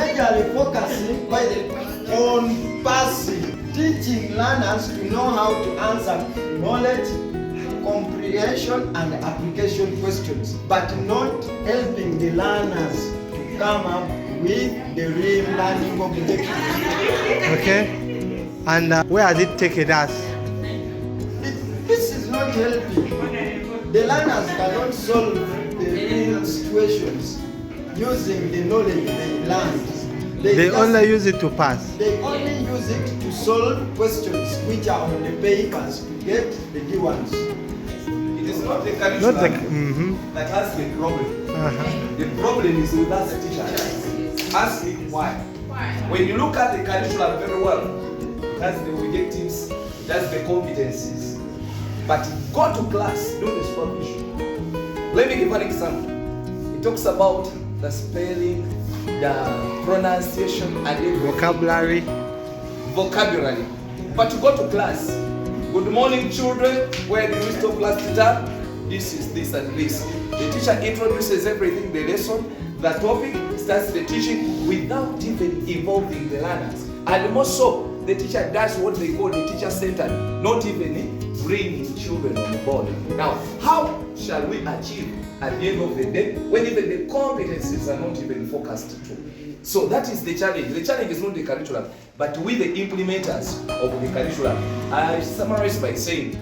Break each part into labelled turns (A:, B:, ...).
A: majorly focusing on passive, teaching learners to know how to answer knowledge, comprehension and application questions, but not helping the learners to come up with the real learning objectives.
B: Okay. And where has it taken us?
A: This is not helping. The learners cannot solve the real situations using the knowledge they learned.
B: They only use it to pass.
A: They only use it to solve questions which are on the papers to get the D1s.
C: It is not the curriculum that has the problem. The problem is with us teachers. Asking why. When you look at the curriculum very well, that's the objectives, that's the competencies. But go to class, do the supervision. Let me give an example. It talks about the spelling, the pronunciation, and the
B: Vocabulary.
C: But you go to class. Good morning, children. Where did we stop last time? This is this and this. The teacher introduces everything, the lesson, the topic, starts the teaching without even involving the learners. And more so, the teacher does what they call the teacher-centered, not even bringing children on board. Now, how shall we achieve at the end of the day when even the competencies are not even focused to? So that is the challenge. The challenge is not the curriculum, but we the implementers of the curriculum. I summarize by saying,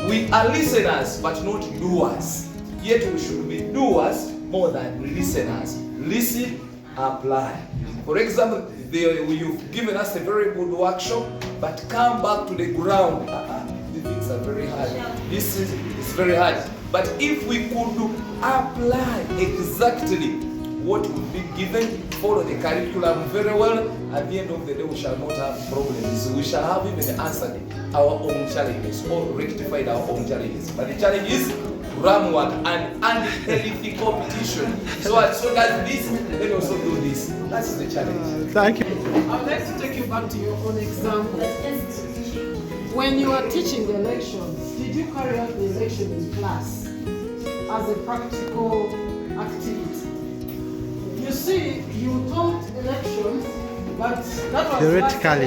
C: we are listeners but not doers. Yet we should be doers more than listeners. Listen, apply. For example, you've given us a very good workshop, but come back to the ground. The things are very hard. This is very hard. But if we could apply exactly what would be given, follow the curriculum very well, at the end of the day we shall not have problems. We shall have even answered our own challenges or rectified our own challenges. But the challenge is ram work and unhealthy competition. So does this, let also do this. That's the challenge.
B: Thank you.
D: I'd like to take you back to your own example. When you are teaching the elections, did you carry out the election in class as a practical activity? You see, you taught elections, but that was
B: theoretically.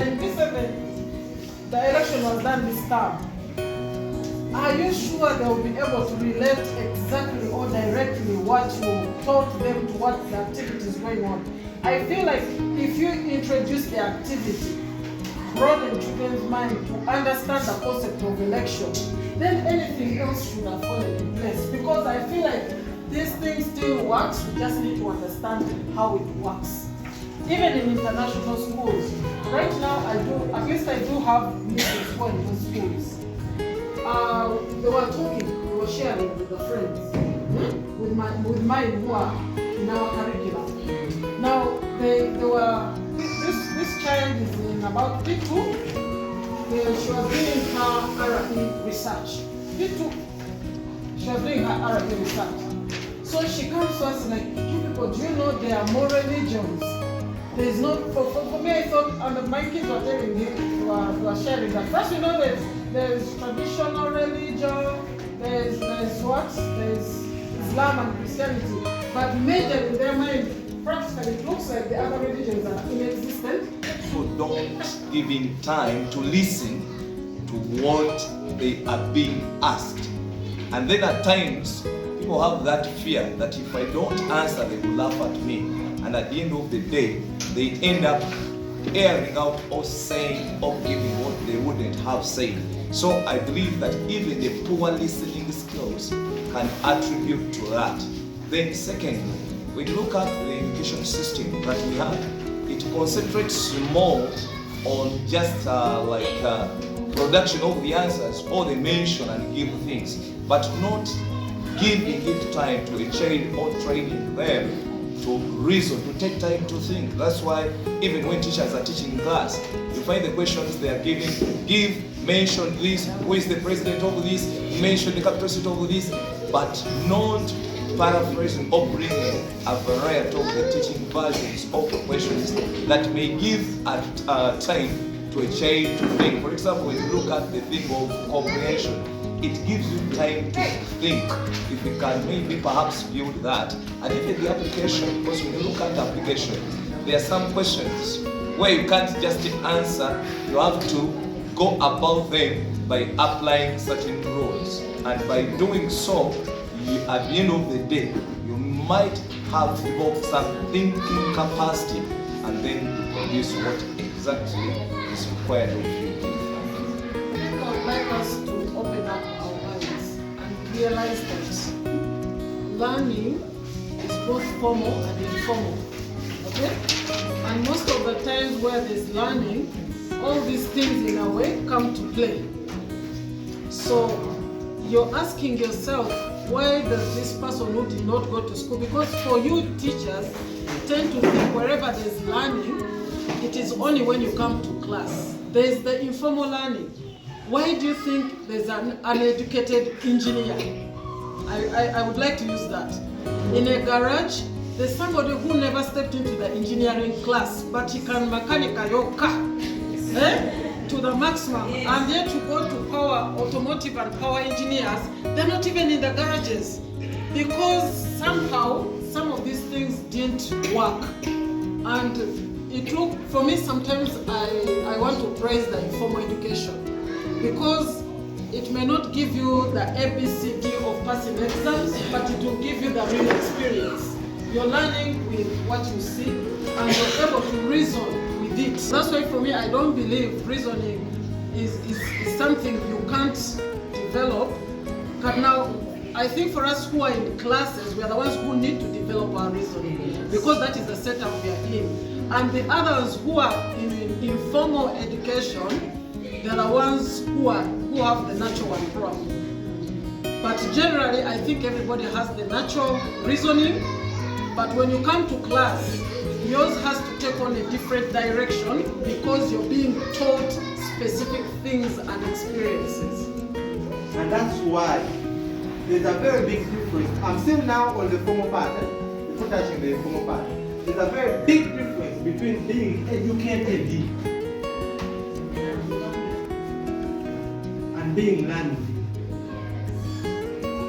D: The election was done this term. Are you sure they will be able to relate exactly or directly what you taught them to what the activity is going on? I feel like if you introduce the activity, broaden children's mind to understand the concept of election, then anything else should have fallen in place. Because I feel like this thing still works, we just need to understand how it works. Even in international schools, right now I do have nieces who are in those schools. They were talking, they were sharing with the friends, with mine who are in our curriculum. Now, this child is in about P2, she was doing her RFE research. P2, she was doing her RFE research. So she comes to us like, you people, do you know there are more religions? There is no, for me I thought, and my kids were telling me, were sharing that. First you know there's traditional religion, there's what? There's Islam and Christianity. But major in their mind, practically it looks like the other religions are inexistent.
C: So don't give in time to listen to what they are being asked. And then at times, people have that fear that if I don't answer, they will laugh at me. And at the end of the day, they end up airing out or saying or giving what they wouldn't have said. So I believe that even the poor listening skills can attribute to that. Then secondly, when you look at the education system that we have, it concentrates more on just production of the answers or the mention and give things, but not giving it time to a child or training them to reason, to take time to think. That's why even when teachers are teaching in class, you find the questions they are giving, mention this, who is the president of this, mention the capital city of this, but not paraphrasing or bringing a variety of the teaching versions of the questions that may give time to a child to think. For example, when you look at the thing of comprehension, it gives you time to think. If you can maybe perhaps build that, and even the application, because when you look at the application, there are some questions where you can't just answer, you have to go about them by applying certain rules. And by doing so, at the end of the day, you might have developed some thinking capacity, and then you produce what exactly is required of you.
D: I would like us to open up our minds and realize that learning is both formal and informal. Okay? And most of the times where there's learning, all these things in a way come to play. So you're asking yourself, why does this person who did not go to school? Because for you teachers tend to think wherever there's learning, it is only when you come to class. There's the informal learning. Why do you think there's an uneducated engineer? I would like to use that. In a garage, there's somebody who never stepped into the engineering class, but he can mechanic your car to the maximum. And yet you go to power, automotive and power engineers, they're not even in the garages. Because somehow, some of these things didn't work. And it took, for me sometimes I want to praise the informal education. Because it may not give you the ABCD of passing exams, but it will give you the real experience. You're learning with what you see, and you're able to reason with it. That's why for me, I don't believe reasoning is something you can't develop. But now, I think for us who are in classes, we are the ones who need to develop our reasoning, because that is the setup we are in. And the others who are in informal education, they're the ones who have the natural problem. But generally, I think everybody has the natural reasoning. But when you come to class, yours has to take on a different direction because you're being taught specific things and experiences.
B: And that's why there's a very big difference. I'm still now on the formal part, before touching the informal part. There's a very big difference between being educated and being learned.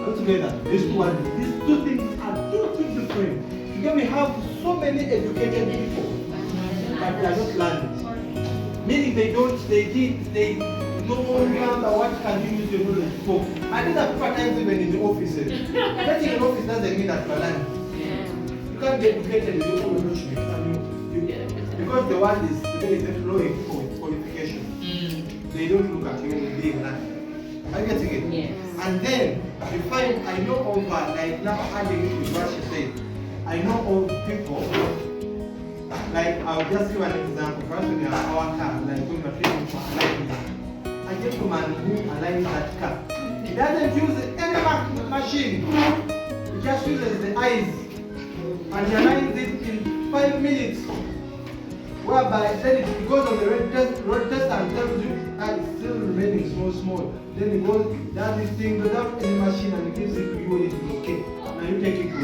B: Altogether, these two things are totally different. Because we have so many educated people, but they are not learned. Meaning they know what can you use your knowledge for. And these are people at times even in the offices. Getting an office doesn't mean that you are learned. You can't be educated in your own knowledge. Because the world is very employing people with qualification. They don't look at you as being learned. Are you getting it?
E: Yes.
B: And then you find, I know of, like now adding it with what she said, I know of people, like I'll just give an example. For us, when you have our car, like when you're training for alignment, a gentleman who aligns that car, he doesn't use any machine. He just uses the eyes, and he aligns it in 5 minutes. Whereby then it goes on the road test and tells you that it's still remaining small. Then he goes, does this thing without any machine and he gives it to you when it is okay. Now you take it to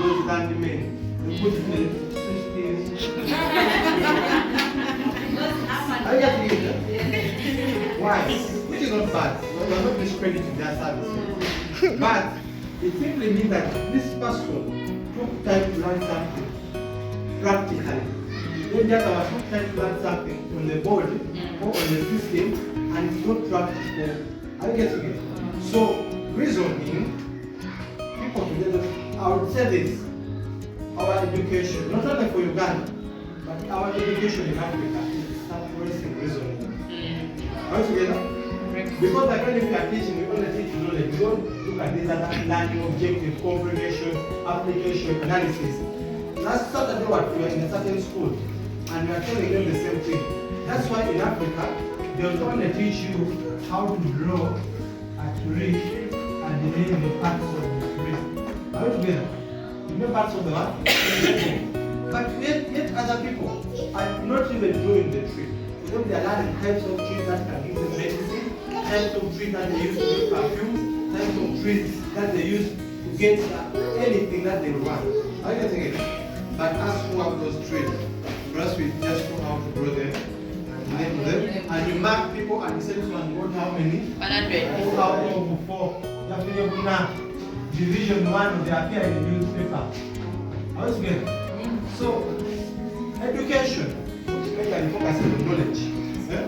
B: those handymen. You put it in the systems. I get it. Why? Which is not bad. We are not discrediting their services. But it simply means that this person took time to learn something practically. When the other took time to learn something on the board or on the system and it's not practical. Are you getting it? So, reasoning, people together, I would say this, our education, not only for Uganda, but our education in Africa is suppressing reasoning. Are we together? Because like when we are teaching, we only teach knowledge. We don't look at this as learning, objective, comprehension, application, analysis. Last Saturday, we were in a certain school, and we are telling them the same thing. That's why in Africa, they will only teach you how to draw a tree and the name the parts of the tree. Are we together? You know parts of the what? But yet other people are not even drawing the tree. For them, they are learning types of trees that can give them medicine, types of trees that they use to make perfume, types of trees that they use to get anything that they want. Are you getting it? But us who have those trees, for us we just know how to grow them and name them. And you mark people and you say this one got how many?
E: 100.
B: 4,004. Division 1, they appear in the newspaper. How is it? So Education, which majorly focuses on knowledge. Yeah?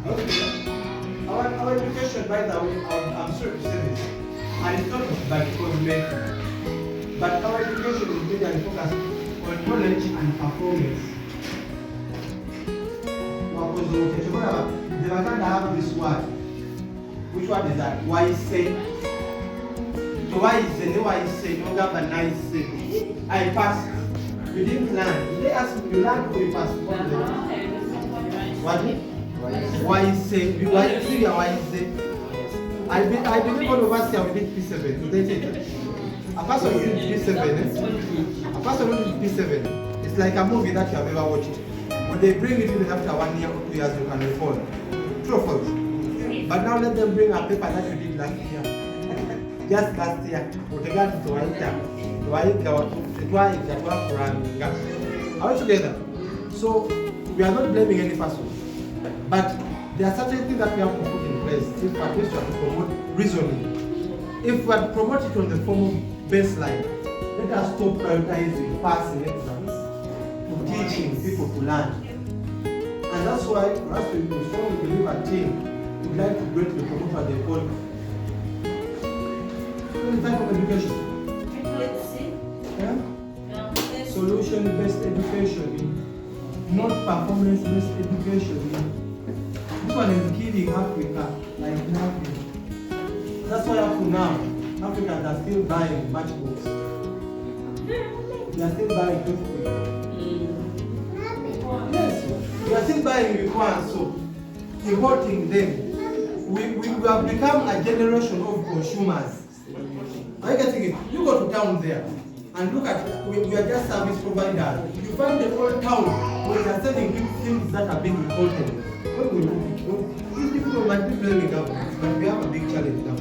B: Okay. Our education, by the way, I'm sorry to say this, and it's not by cosmetic, but our education is majorly focused on knowledge and performance. They might have this word. Which one is that? Why say? So why say? No governor say. I passed. You didn't learn. They asked me, you learned or you passed? What? Why say? Why say? I believe all of us here we did P7. They say a person who did P7, a person who did P7, it's like a movie that you have ever watched. When they bring it in after 1 year or 2 years, you can recall. True or false? But now let them bring a paper that you did last year. Just last year. Are we together? So we are not blaming any person. But there are certain things that we have to put in place if at least we have to promote reasoning. If we had promoted it on the formal baseline, let us stop prioritizing passing exams to teaching people to learn. And that's why for us we strongly believe a team would like to greatly promote what they call any type of education. Yeah? Solution-based education, not performance-based education. This one is killing Africa like nothing. That's why up to now, Africans are still buying matchbooks. They are still buying toothpaste. Yes, we are still buying Rikwan, so importing them. We have become a generation of consumers. Are you getting it? You go to town there and look at, we are just service providers. You find the whole town where they are selling things that are being imported. What will we do? These people might be blaming government, but we have a big challenge now.